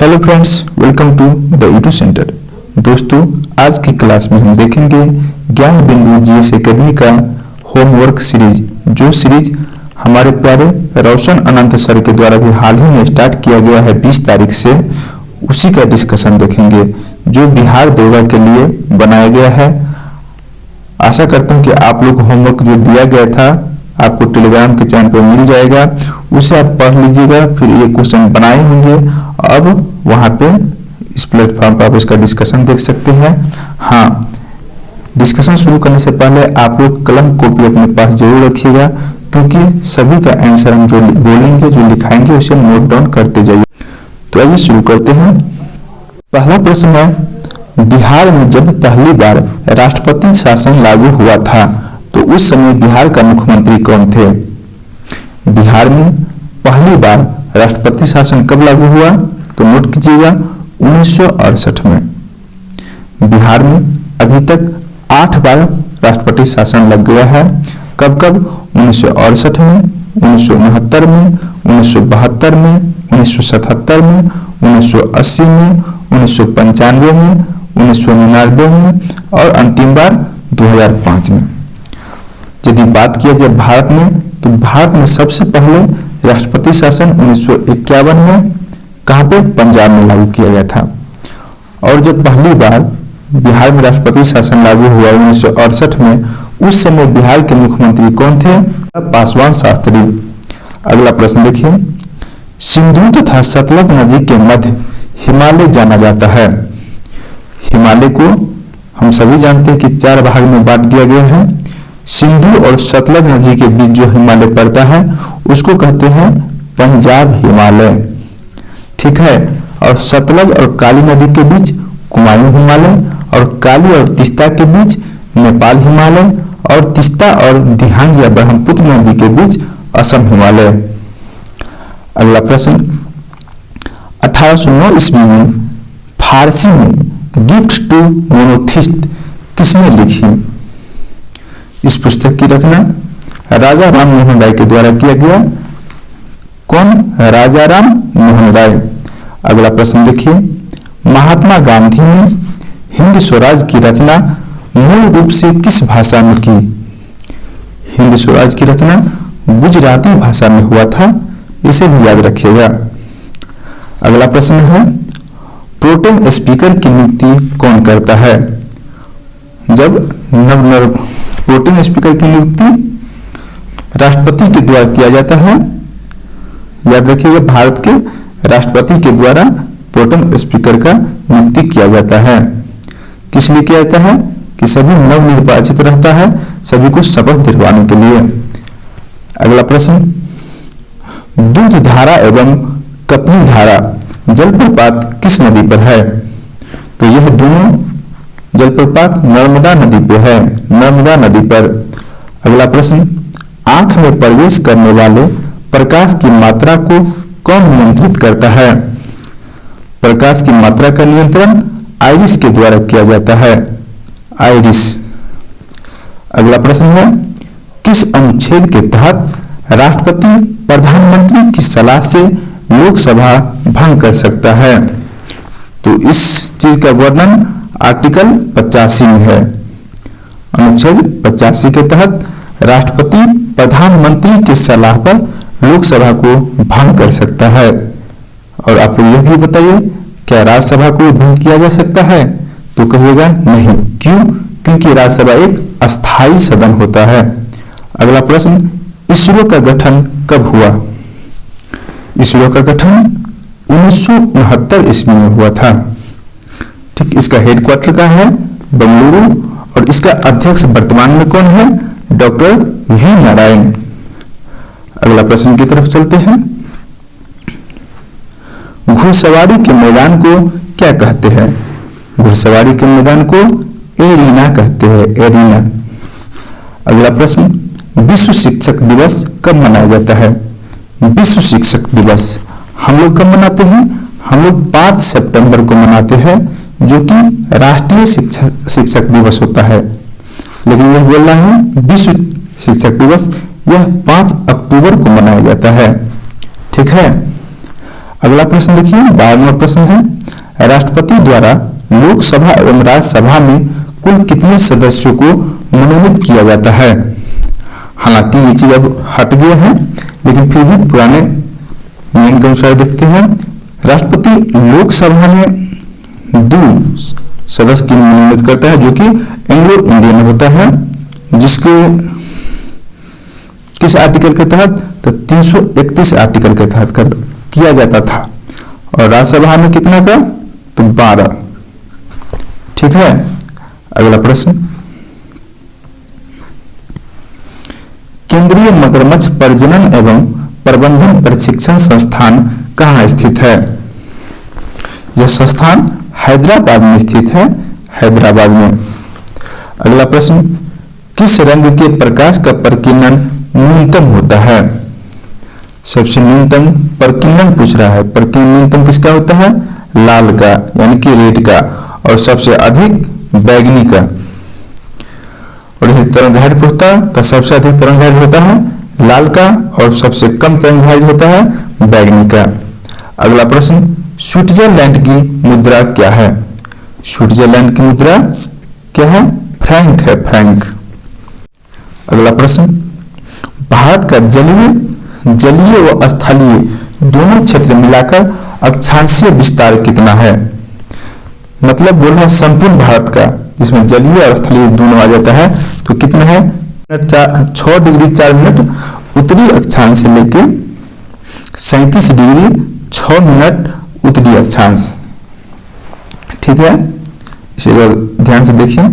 Hello friends, welcome to the YouTube center. दोस्तों, आज की क्लास में हम देखेंगे ज्ञान बिंदु जीएस एकेडमी का होमवर्क सीरीज। जो सीरीज हमारे प्यारे रोशन अनंत सर के द्वारा भी हाल ही में स्टार्ट किया गया है 20 तारीख से, उसी का डिस्कशन देखेंगे जो बिहार देवा के लिए बनाया गया है। आशा करता हूँ कि आप लोग होमवर्क जो दिया गया था आपको टेलीग्राम के चैनल पर मिल जाएगा, उसे आप पढ़ लीजिएगा। फिर ये क्वेश्चन बनाए होंगे, अब वहां पे इस प्लेटफॉर्म पर आप इसका डिस्कशन देख सकते हैं। हाँ, डिस्कशन शुरू करने से पहले आप लोग कलम कॉपी अपने पास जरूर रखिएगा, क्योंकि सभी का आंसर हम जो बोलेंगे जो लिखाएंगे उसे नोट डाउन करते जाइए। तो आइए शुरू करते हैं। पहला प्रश्न है, बिहार में जब पहली बार राष्ट्रपति शासन लागू हुआ था तो उस समय बिहार का मुख्यमंत्री कौन थे? बिहार में पहली बार राष्ट्रपति शासन कब लागू हुआ? तो नोट कीजिएगा 1968 में। बिहार में अभी तक 8 बार राष्ट्रपति शासन लग गया है। कब कब? 1968 में, 1969 में, 1972 में, 1977 में, 1980 में, 1995 में, 1999 में और अंतिम बार 2005 में। यदि बात किया जाए भारत में, तो भारत में सबसे पहले राष्ट्रपति शासन 1951 में कहां पे? पंजाब में लागू किया गया था। और जब पहली बार बिहार में राष्ट्रपति शासन लागू हुआ 1968 में, उस समय बिहार के मुख्यमंत्री कौन थे? पासवान शास्त्री। अगला प्रश्न देखिए, सिंधु तथा सतलज नदी के मध्य हिमालय जाना जाता है। हिमालय को हम सभी जानते हैं कि 4 भाग में बांट दिया गया है। सिंधु और सतलज नदी के बीच जो हिमालय पड़ता है उसको कहते हैं पंजाब हिमालय, ठीक है। और सतलज और काली नदी के बीच कुमायूं हिमालय, और काली और तीस्ता के बीच नेपाल हिमालय, और तीस्ता और दिहांग या ब्रह्मपुत्र नदी के बीच असम हिमालय। अगला प्रश्न, 1809 ईस्वी में फारसी में गिफ्ट टू मोनोथिस्ट किसने लिखी? इस पुस्तक की रचना राजा राम मोहन राय के द्वारा किया गया। कौन? राजा राम मोहन राय। अगला प्रश्न देखिए, महात्मा गांधी ने हिंद स्वराज की रचना मूल रूप से किस भाषा में की? हिंद स्वराज की रचना गुजराती भाषा में हुआ था, इसे भी याद रखिएगा। अगला प्रश्न है, प्रोटेम स्पीकर की नियुक्ति कौन करता है? जब प्रोटेम स्पीकर की नियुक्ति राष्ट्रपति के द्वारा किया जाता है। याद रखिएगा, भारत के राष्ट्रपति के द्वारा प्रोटेम स्पीकर का नियुक्ति किया जाता है। किस लिए किया जाता है? कि सभी नवनिर्वाचित रहता है, सभी को शपथ दिलवाने के लिए। अगला प्रश्न, दूध धारा एवं कपनी धारा जलप्रपात किस नदी पर है? तो यह दोनों जलप्रपात नर्मदा नदी पे है, नर्मदा नदी पर। अगला प्रश्न, आंख में प्रवेश करने वाले प्रकाश की मात्रा को कौन नियंत्रित करता है? प्रकाश की मात्रा का नियंत्रण आइरिस के द्वारा किया जाता है, आइरिस। अगला प्रश्न है, किस अनुच्छेद के तहत राष्ट्रपति प्रधानमंत्री की सलाह से लोकसभा भंग कर सकता है? तो इस चीज का वर्णन आर्टिकल 85 में है। अनुच्छेद 85 के तहत राष्ट्रपति प्रधानमंत्री की सलाह पर लोकसभा को भंग कर सकता है। और आप लोग यह भी बताइए, क्या राज्यसभा को भंग किया जा सकता है? तो कहिएगा नहीं। क्यों? क्योंकि राज्यसभा एक अस्थायी सदन होता है। अगला प्रश्न, इसरो का गठन कब हुआ? इसरो का गठन 1969 ईस्वी में हुआ था, ठीक। इसका हेडक्वार्टर कहाँ है? बेंगलुरु। और इसका अध्यक्ष वर्तमान में कौन है? Doctor V Narayan. अगला प्रश्न की तरफ चलते हैं, घुड़सवारी के मैदान को क्या कहते हैं? घुड़सवारी के मैदान को एरीना कहते हैं, एरीना। अगला प्रश्न, विश्व शिक्षक दिवस कब मनाया जाता है? विश्व शिक्षक दिवस हम लोग कब मनाते हैं? हम लोग 5 सितंबर को मनाते हैं, जो कि राष्ट्रीय शिक्षक दिवस होता है। लेकिन यह बोल रहा है विश्व शिक्षक दिवस, यह 5 अक्टूबर को मनाया जाता है, ठीक है। अगला प्रश्न देखिए, 12वां प्रश्न है, राष्ट्रपति द्वारा लोकसभा एवं राज्यसभा में कुल कितने सदस्यों को मनोनीत किया जाता है। हालांकि ये चीज अब हट गया है, लेकिन फिर भी पुराने नियम के अनुसार देखते हैं। राष्ट्रपति लोकसभा में 2 सदस्य की मनोनीत करता है, जो कि एंग्लो इंडियन होता है, जिसके किस आर्टिकल के तहत, तो 331 आर्टिकल के तहत किया जाता था। और राज्यसभा में कितना का, तो 12। ठीक है। अगला प्रश्न, केंद्रीय मगरमच्छ प्रजनन एवं प्रबंधन प्रशिक्षण संस्थान कहाँ स्थित है। यह संस्थान हैदराबाद में स्थित है, हैदराबाद में। अगला प्रश्न, किस रंग के प्रकाश का प्रकीर्णन न्यूनतम होता है। सबसे न्यूनतम प्रकीर्णन पूछ रहा है, प्रकीर्णन न्यूनतम किसका होता है, लाल का यानी कि रेड का, और सबसे अधिक बैगनी का। और यदि तरंगदैर्घ्य पूछता है तो सबसे अधिक तरंगदैर्घ्य होता है लाल का, और सबसे कम तरंगदैर्घ्य होता है बैगनी का। अगला प्रश्न, स्विट्जरलैंड की मुद्रा क्या है। स्विट्जरलैंड की मुद्रा क्या है, फ्रैंक है, फ्रैंक। अगला प्रश्न, भारत का जलीय व स्थलीय दोनों क्षेत्र मिलाकर अक्षांशीय विस्तार कितना है। मतलब बोल रहा है संपूर्ण भारत का, जिसमें जलीय और स्थलीय दोनों आ जाता है, तो कितना है, 6 डिग्री 4 मिनट उत्तरी अक्षांश से लेके 37 डिग्री 6 मिनट उत्तरी अक्षांश। ठीक है, इसे ध्यान से देखिए।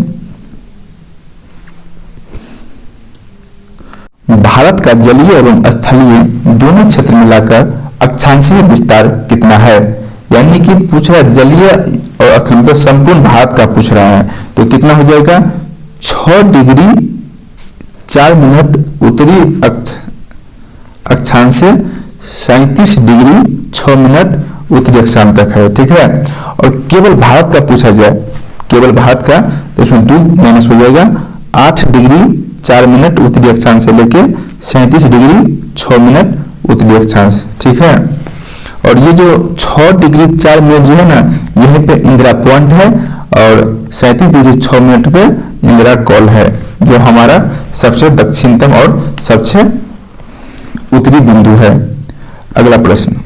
भारत का जलीय एवं स्थलीय दोनों क्षेत्र मिलाकर अक्षांशीय विस्तार कितना है, यानी कि पूछ रहा है जलीय और स्थलीय, मतलब संपूर्ण भारत का पूछ रहा है, तो कितना हो जाएगा, 6 डिग्री 4 मिनट उत्तरी अक्षांश से 37 डिग्री 6 मिनट उत्तरी अक्षांश तक है। ठीक है, और केवल भारत का पूछा जाए, केवल भारत का, तो इसमें 2 माइनस हो जाएगा, 8 डिग्री 4 मिनट उत्तरी अक्षांश से लेके 37 डिग्री 6 मिनट उत्तरी अक्षांश। ठीक है, और ये जो 6 डिग्री 4 मिनट जो है ना, यहीं पे इंदिरा पॉइंट है, और 37 डिग्री 6 मिनट पे इंदिरा कॉल है, जो हमारा सबसे दक्षिणतम और सबसे उत्तरी बिंदु है। अगला प्रश्न,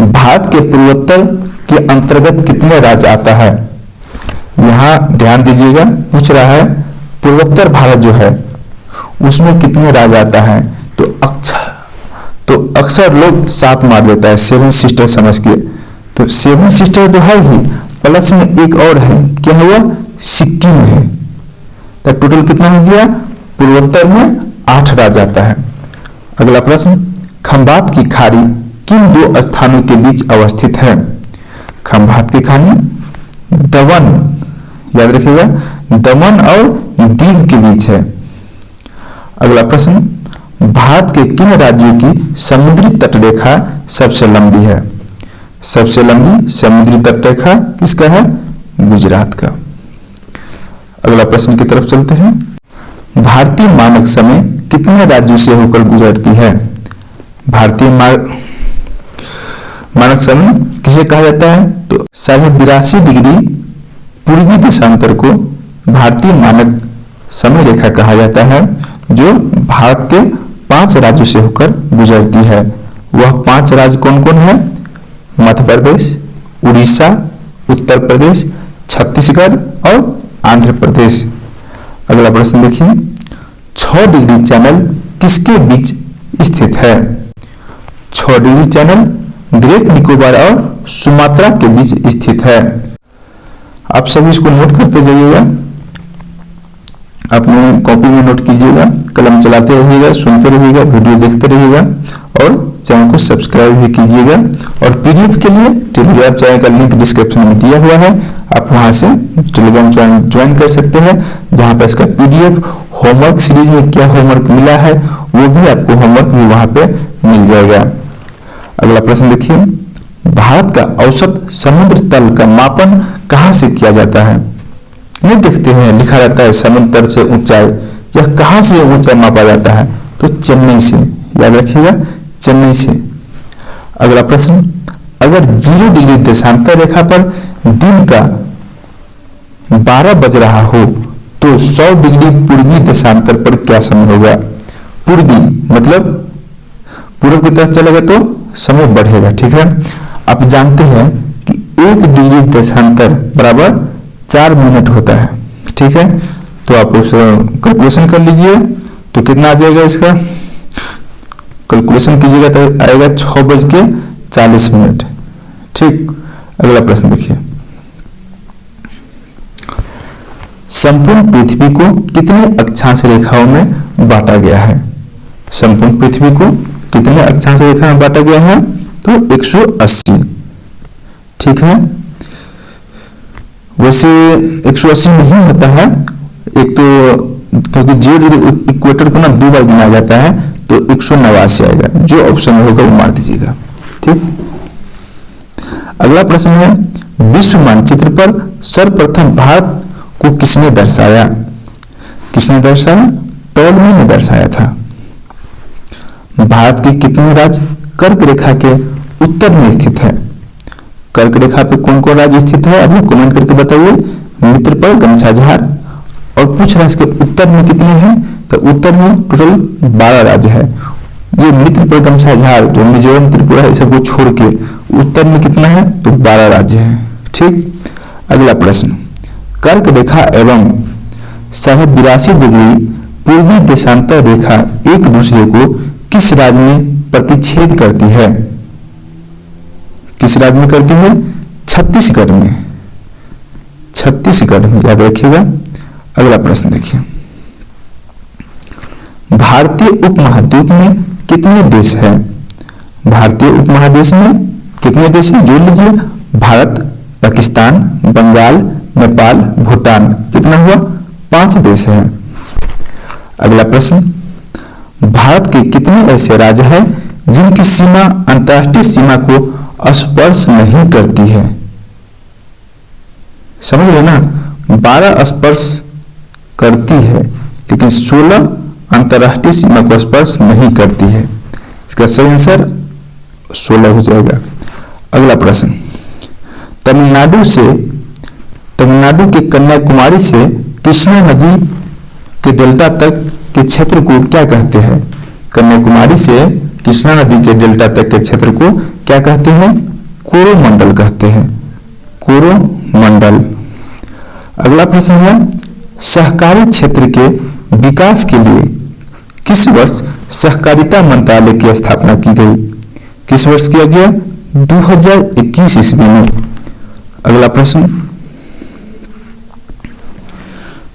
भारत के पूर्वोत्तर के अंतर्गत कितने राज्य आता है। यहां ध्यान दीजिएगा, पूछ रहा है पूर्वोत्तर भारत जो है उसमें कितने राज्य आता है, तो अक्सर लोग 7 मार देता है, 7 सिस्टर समझ के, तो 7 सिस्टर तो है ही, प्लस में एक और है, क्या हुआ, सिक्किम है, तो टोटल कितना हो गया, पूर्वोत्तर में 8 राज्य आता है। अगला प्रश्न, खंभात की खाड़ी किन 2 स्थानों के बीच अवस्थित है। खंभात की खाड़ी दमन, याद रखिएगा, दमन और दीव के बीच है। अगला प्रश्न, भारत के किन राज्यों की समुद्री तटरेखा सबसे लंबी है। सबसे लंबी समुद्री तटरेखा किसका है, गुजरात का। अगला प्रश्न की तरफ चलते हैं, भारतीय मानक समय कितने राज्यों से होकर गुजरती है। भारतीय मानक समय किसे कहा जाता है, तो 82.5 डिग्री पूर्वी देशांतर को भारतीय मानक समय रेखा कहा जाता है, जो भारत के 5 राज्यों से होकर गुजरती है। वह 5 राज्य कौन कौन है, मध्य प्रदेश, उड़ीसा, उत्तर प्रदेश, छत्तीसगढ़ और आंध्र प्रदेश। अगला प्रश्न देखिए, 6 डिग्री चैनल किसके बीच स्थित है। 6 डिग्री चैनल ग्रेट निकोबार और सुमात्रा के बीच स्थित है। आप सभी इसको नोट करते जाइएगा, अपने कॉपी में नोट कीजिएगा, कलम चलाते रहिएगा, सुनते रहिएगा, वीडियो देखते रहिएगा, और चैनल को सब्सक्राइब भी कीजिएगा। और पीडीएफ के लिए टेलीग्राम चैनल का लिंक डिस्क्रिप्शन में दिया हुआ है, आप वहां से टेलीग्राम ज्वाइन कर सकते हैं, जहां पर इसका पीडीएफ होमवर्क सीरीज में क्या होमवर्क मिला है वो भी आपको होमवर्क भी वहां पे मिल जाएगा। अगला प्रश्न देखिए, भारत का औसत समुद्र तल का मापन कहां से किया जाता है। नहीं देखते हैं, लिखा रहता है समुद्र तल से ऊंचाई, यह कहां से ऊंचाई मापा जाता है, तो चेन्नई से, याद रखिएगा, चेन्नई से। अगला प्रश्न, अगर 0 डिग्री देशांतर रेखा पर दिन का 12 बज रहा हो तो 100 डिग्री पूर्वी देशांतर पर क्या समय होगा? पूर्वी मतलब पूर्व की तरफ चलेगा तो समय बढ़ेगा, ठीक है। आप जानते हैं कि 1 डिग्री देशांतर बराबर 4 मिनट होता है, ठीक है। तो आप उस कैलकुलेशन कर लीजिए तो कितना आ जाएगा, इसका कैलकुलेशन कीजिएगा तो आएगा 6:40, ठीक। अगला प्रश्न देखिए, संपूर्ण पृथ्वी को कितने अक्षांश रेखाओं में बांटा गया है? संपूर्ण पृथ्वी को कितने अक्षांश रेखा में बांटा गया है? तो 180, ठीक है। वैसे 180 नहीं होता है, एक तो क्योंकि 0 इक्वेटर को ना 2 बार गिना जाता है तो 189 आएगा, जो ऑप्शन होगा वो मार दीजिएगा, ठीक। अगला प्रश्न है, विश्व मानचित्र पर सर्वप्रथम भारत को किसने दर्शाया? किसने दर्शाया? टॉलमी ने दर्शाया था। भारत के कितने राज्य कर्क रेखा के उत्तर में स्थित है? कर्क रेखा पे कौन कौन राज्य स्थित है? आप लोग कमेंट करके बताइए। मित्र पर गमछा झार, और पूछ रहा है इसके उत्तर में कितने हैं? तो उत्तर में टोटल 12 राज्य है। ये मित्र पर गमछा झार जो मिजोरम त्रिपुरा है सबको छोड़ के उत्तर में कितना है? तो 12 राज्य है, ठीक। अगला प्रश्न, कर्क रेखा एवं 82 डिग्री पूर्वी देशांतर रेखा एक दूसरे को किस राज्य में प्रतिच्छेद करती है? किस राज्य में करती है? छत्तीसगढ़ में, छत्तीसगढ़ में, याद रखिएगा। अगला प्रश्न देखिए, भारतीय उपमहाद्वीप में कितने देश हैं? भारतीय उपमहादेश में कितने देश हैं? जोड़ लीजिए, भारत, पाकिस्तान, बंगाल, नेपाल, भूटान, कितना हुआ? 5 देश हैं। अगला प्रश्न, भारत के कितने ऐसे राज्य हैं जिनकी सीमा अंतर्राष्ट्रीय सीमा को स्पर्श नहीं करती है? समझ रहे ना, 12 स्पर्श करती है लेकिन 16 अंतर्राष्ट्रीय सीमा को स्पर्श नहीं करती है। इसका सही आंसर 16 हो जाएगा। अगला प्रश्न, तमिलनाडु के कन्याकुमारी से कृष्णा नदी के डेल्टा तक के क्षेत्र को क्या कहते हैं? कन्याकुमारी से कृष्णा नदी के डेल्टा तक के क्षेत्र को क्या कहते हैं? कोरोमंडल कहते हैं, कोरोमंडल। अगला प्रश्न है, सहकारी क्षेत्र के विकास के लिए किस वर्ष सहकारिता मंत्रालय की स्थापना की गई? किस वर्ष किया गया? 2021 ईस्वी में। अगला प्रश्न,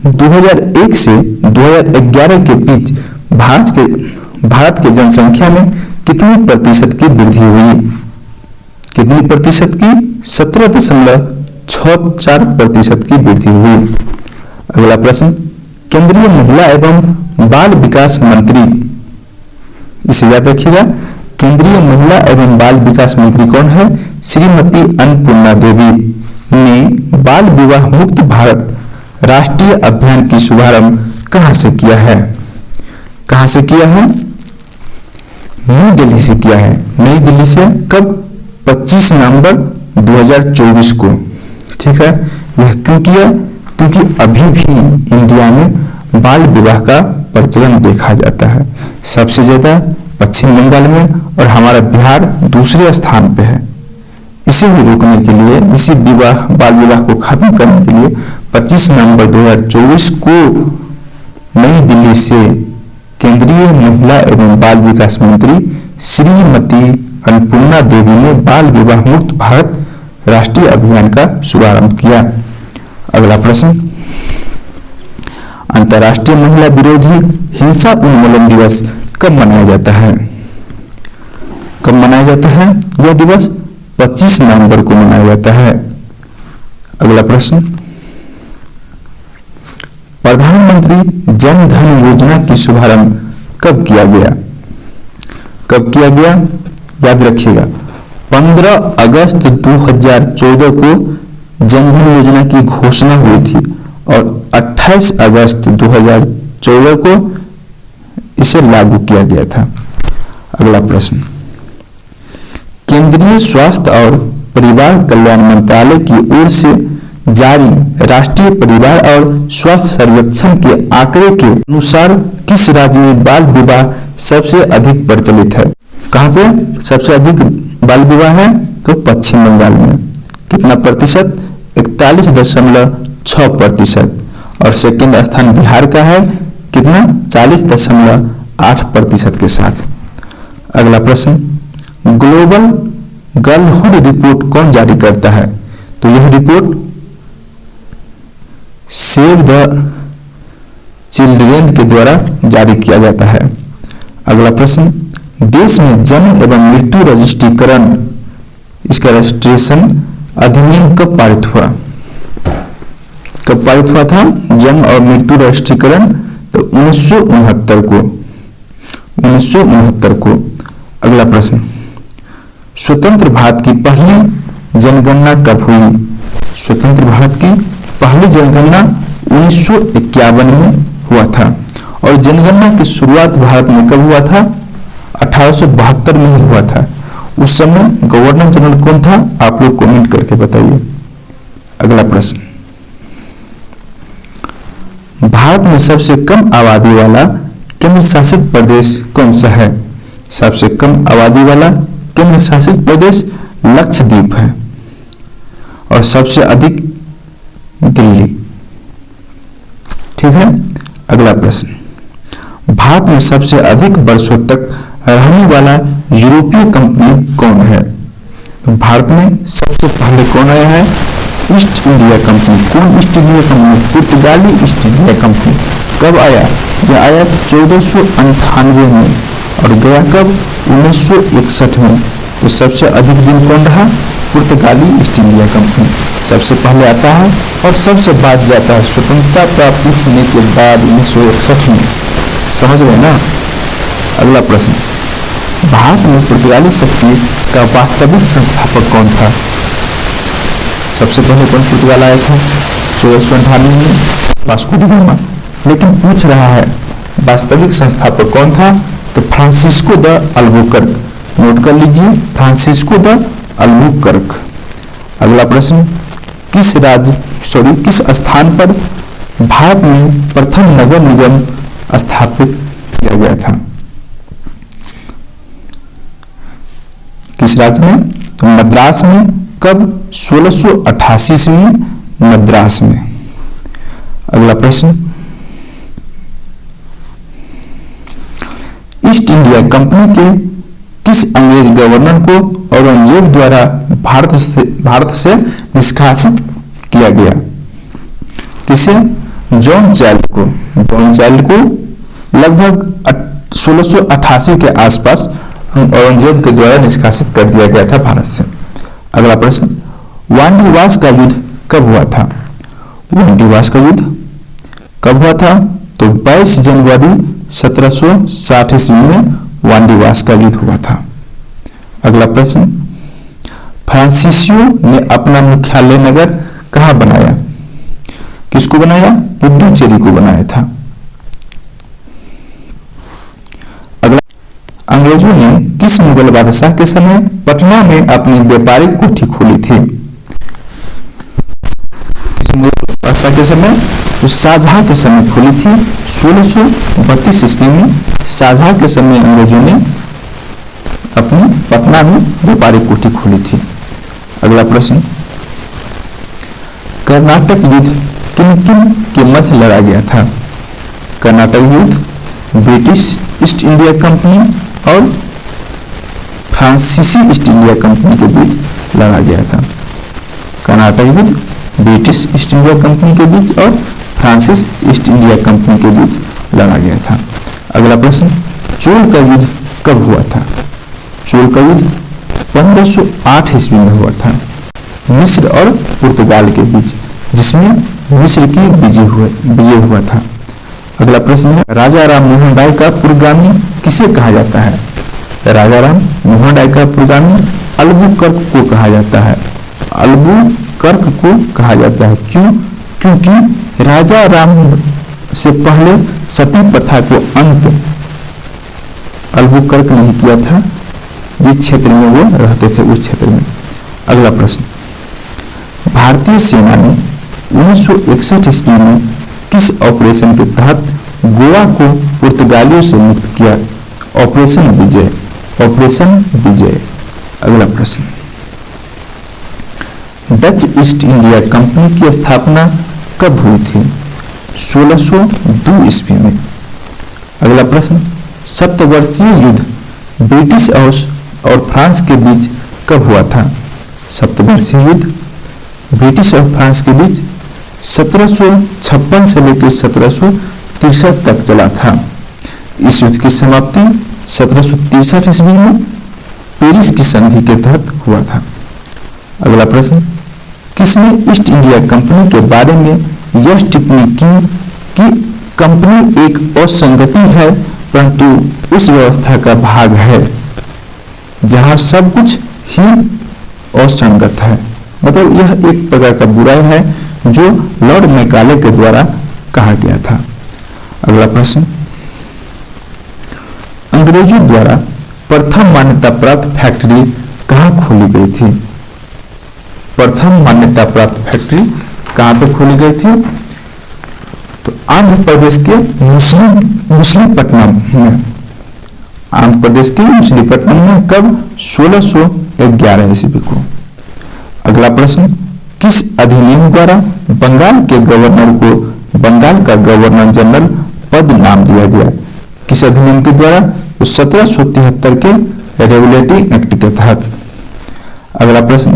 2001 से 2011 के बीच भारत के जनसंख्या में कितनी प्रतिशत की वृद्धि हुई? कितनी प्रतिशत की? 17.64% की वृद्धि हुई। अगला प्रश्न, केंद्रीय महिला एवं बाल विकास मंत्री, इसे याद रखिएगा, केंद्रीय महिला एवं बाल विकास मंत्री कौन है? श्रीमती अन्नपूर्णा देवी ने बाल विवाह मुक्त भारत राष्ट्रीय अभियान की शुभारंभ कहां से किया है? कहां से किया है? नई दिल्ली से किया है। नई दिल्ली से कब? 25 नवंबर 2024 को, ठीक है। यह क्यों किया? क्योंकि अभी भी इंडिया में बाल विवाह का प्रचलन देखा जाता है, सबसे ज्यादा पश्चिम बंगाल में, और हमारा बिहार दूसरे स्थान पे है। इसे भी रोकने के लिए, इसी बाल विवाह को खत्म करने के लिए 25 नवंबर 2024 को नई दिल्ली से केंद्रीय महिला एवं बाल विकास मंत्री श्रीमती अन्नपूर्णा देवी ने बाल विवाह मुक्त भारत राष्ट्रीय अभियान का शुभारंभ किया। अगला प्रश्न, अंतर्राष्ट्रीय महिला विरोधी हिंसा उन्मूलन दिवस कब मनाया जाता है? कब मनाया जाता है? यह दिवस 25 नवंबर को मनाया जाता है। अगला प्रश्न, प्रधानमंत्री जन धन योजना की शुभारंभ कब किया गया? कब किया गया? याद रखिएगा, 15 अगस्त 2014 को जन धन योजना की घोषणा हुई थी और 28 अगस्त 2014 को इसे लागू किया गया था। अगला प्रश्न, केंद्रीय स्वास्थ्य और परिवार कल्याण मंत्रालय की ओर से जारी राष्ट्रीय परिवार और स्वास्थ्य सर्वेक्षण के आंकड़े के अनुसार किस राज्य में बाल विवाह सबसे अधिक प्रचलित है? कहां पे सबसे अधिक बाल विवाह है? तो पश्चिम बंगाल में। कितना प्रतिशत? 41.6%। और सेकंड स्थान बिहार का है, कितना? 40.8% के साथ। अगला प्रश्न, ग्लोबल गर्लहुड रिपोर्ट कौन जारी करता है? तो यह रिपोर्ट सेव द चिल्ड्रेन के द्वारा जारी किया जाता है। अगला प्रश्न, देश में जन्म एवं मृत्यु रजिस्ट्रीकरण, इसका रजिस्ट्रेशन अधिनियम कब पारित हुआ? कब पारित हुआ था जन्म और मृत्यु रजिस्ट्रीकरण? तो 1969 को, 1969 को। अगला प्रश्न, स्वतंत्र भारत की पहली जनगणना कब हुई? स्वतंत्र भारत की पहली जनगणना 1951 में हुआ था। और जनगणना की शुरुआत भारत में कब हुआ था? 1872 में ही हुआ था। उस समय गवर्नर जनरल कौन था? आप लोग कमेंट करके बताइए। अगला प्रश्न, भारत में सबसे कम आबादी वाला केंद्र शासित प्रदेश कौन सा है? सबसे कम आबादी वाला केंद्र शासित प्रदेश लक्षद्वीप है। और सबसे अधिक दिल्ली। ठीक है। अगला प्रश्न, भारत में सबसे अधिक वर्षों तक रहने वाला यूरोपीय कंपनी कौन है? भारत में सबसे पहले कौन आया है? East India company. कौन ईस्ट इंडिया कंपनी? पुर्तगाली ईस्ट इंडिया कंपनी। कब आया? यह आया 1498 में और गया कब? 1961 में। तो सबसे अधिक दिन कौन रहा? पुर्तगाली ईस्ट इंडिया कंपनी सबसे पहले आता है और सबसे बाद जाता है स्वतंत्रता प्राप्त होने के बाद 1961 में। समझ गए ना? अगला प्रश्न, भारत में पुर्तगाली शक्ति का वास्तविक संस्थापक कौन था? सबसे पहले कौन पुर्तगाल आया था? 1498 में वास्को डी गामा। लेकिन पूछ रहा है वास्तविक संस्थापक कौन था? तो फ्रांसिस्को द अल्बुकर्क। नोट कर लीजिए, फ्रांसिस्को द अल्बुकर्क। अगला प्रश्न, किस स्थान पर भारत में प्रथम नगर निगम स्थापित किया गया था? किस राज्य में? तो मद्रास में। कब? 1688 में मद्रास में। अगला प्रश्न, ईस्ट इंडिया कंपनी के किस अंग्रेज गवर्नर को औरंगजेब द्वारा भारत से निष्कासित किया गया? किसे? जॉन चार्ल्स को। जॉन चार्ल्स को लगभग 1688 के आसपास औरंगजेब के द्वारा निष्कासित कर दिया गया था भारत से। अगला प्रश्न, वांडीवास का युद्ध कब हुआ था? वांडीवास का युद्ध कब हुआ था? तो 22 जनवरी 1760 ईस्वी में वांडीवास का युद्ध हुआ था। अगला प्रश्न, फ्रांसीसियो ने अपना मुख्यालय नगर कहां बनाया? किसको बनाया? पुडुचेरी को बनाया था। अगला, अंग्रेजों ने किस मुगल बादशाह के समय पटना में अपनी व्यापारिक कोठी खोली थी? किस मुगल बादशाह के समय? तो शाहजहां के समय खोली थी। 1632 ईस्वी में शाहजहां के समय अंग्रेजों ने अपनी पटना में व्यापारिक कोठी खोली थी। अगला प्रश्न, कर्नाटक युद्ध किन-किन के मध्य लड़ा गया था? कर्नाटक युद्ध ब्रिटिश ईस्ट इंडिया कंपनी और फ्रांसीसी ईस्ट इंडिया कंपनी के बीच लड़ा गया था। कर्नाटक युद्ध ब्रिटिश ईस्ट इंडिया कंपनी के बीच और फ्रांसीसी ईस्ट इंडिया कंपनी के बीच लड़ा गया था। अगला प्रश्न, चोल का युद्ध कब हुआ था? चोल का युद्ध 1508 ईस्वी में हुआ था मिस्र और पुर्तगाल के बीच, जिसमें मिस्र की विजय हुआ था। अगला प्रश्न है, राजा राम मोहन राय का पूर्वगामी किसे कहा जाता है? राजा राम मोहन राय का पूर्वगामी अल्बुकर्क को कहा जाता है। अल्बुकर्क को कहा जाता है। क्यों? क्योंकि राजा राम से पहले सती प्रथा को अंत अल्बुकर्क ने किया था। जिस क्षेत्र में वो रहते थे उस क्षेत्र में। अगला प्रश्न, भारतीय सेना ने 1961 ईस्वी में किस ऑपरेशन के तहत गोवा को पुर्तगालियों से मुक्त किया? ऑपरेशन विजय। ऑपरेशन विजय। अगला प्रश्न, डच ईस्ट इंडिया कंपनी की स्थापना कब हुई थी? 1602 ईस्वी में। अगला प्रश्न, सप्तवर्षीय युद्ध ब्रिटिश और फ्रांस के बीच कब हुआ था? सप्तवर्षीय युद्ध ब्रिटिश और फ्रांस के बीच 1756 से लेकर 1763 तक चला था। इस युद्ध की समाप्ति 1763 ईस्वी में पेरिस की संधि के तहत हुआ था। अगला प्रश्न, किसने ईस्ट इंडिया कंपनी के बारे में यह टिप्पणी की कि कंपनी एक असंगति है परंतु उस व्यवस्था का भाग है जहां सब कुछ ही असंगत है? मतलब यह एक प्रकार का बुराई है जो लॉर्ड मैकाले के द्वारा कहा गया था। अगला प्रश्न, अंग्रेजों द्वारा प्रथम मान्यता प्राप्त फैक्ट्री कहां खोली गई थी? प्रथम मान्यता प्राप्त फैक्ट्री कहां पर खोली गई थी? तो आंध्र प्रदेश के मछलीपट्टनम में। आंध्र प्रदेश के मछलीपट्टनम में कब? 1611 ईस्वी को। अगला प्रश्न, किस अधिनियम द्वारा बंगाल के गवर्नर को बंगाल का गवर्नर जनरल पद नाम दिया गया? किस अधिनियम के द्वारा? 1773 के रेगुलेटिंग एक्ट के तहत। अगला प्रश्न,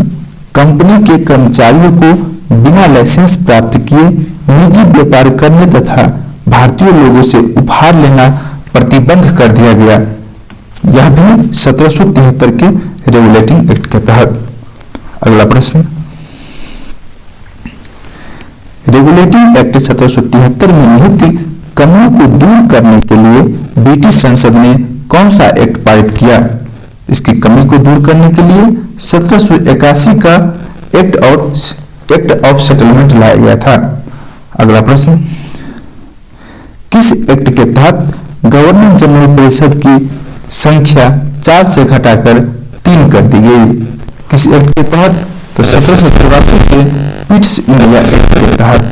कंपनी के कर्मचारियों को बिना लाइसेंस प्राप्त किए निजी व्यापार करने तथा भारतीय लोगों से उपहार लेना प्रतिबंध कर दिया गया, यह भी 1773 के रेगुलेटिंग एक्ट के तहत। अगला प्रश्न, रेगुलेटिंग एक्ट 1773 में निहित कमियों को दूर करने के लिए ब्रिटिश संसद ने कौन सा एक्ट पारित किया? इसकी कमी को दूर करने के लिए 1781 का एक्ट ऑफ सेटलमेंट लाया गया था। अगला प्रश्न, किस एक्ट के तहत गवर्नर जनरल परिषद की संख्या 4 से घटाकर 3 कर दी गई? किस एक्ट के तहत? तो 1784 के पिट्स इंडिया एक्ट के तहत।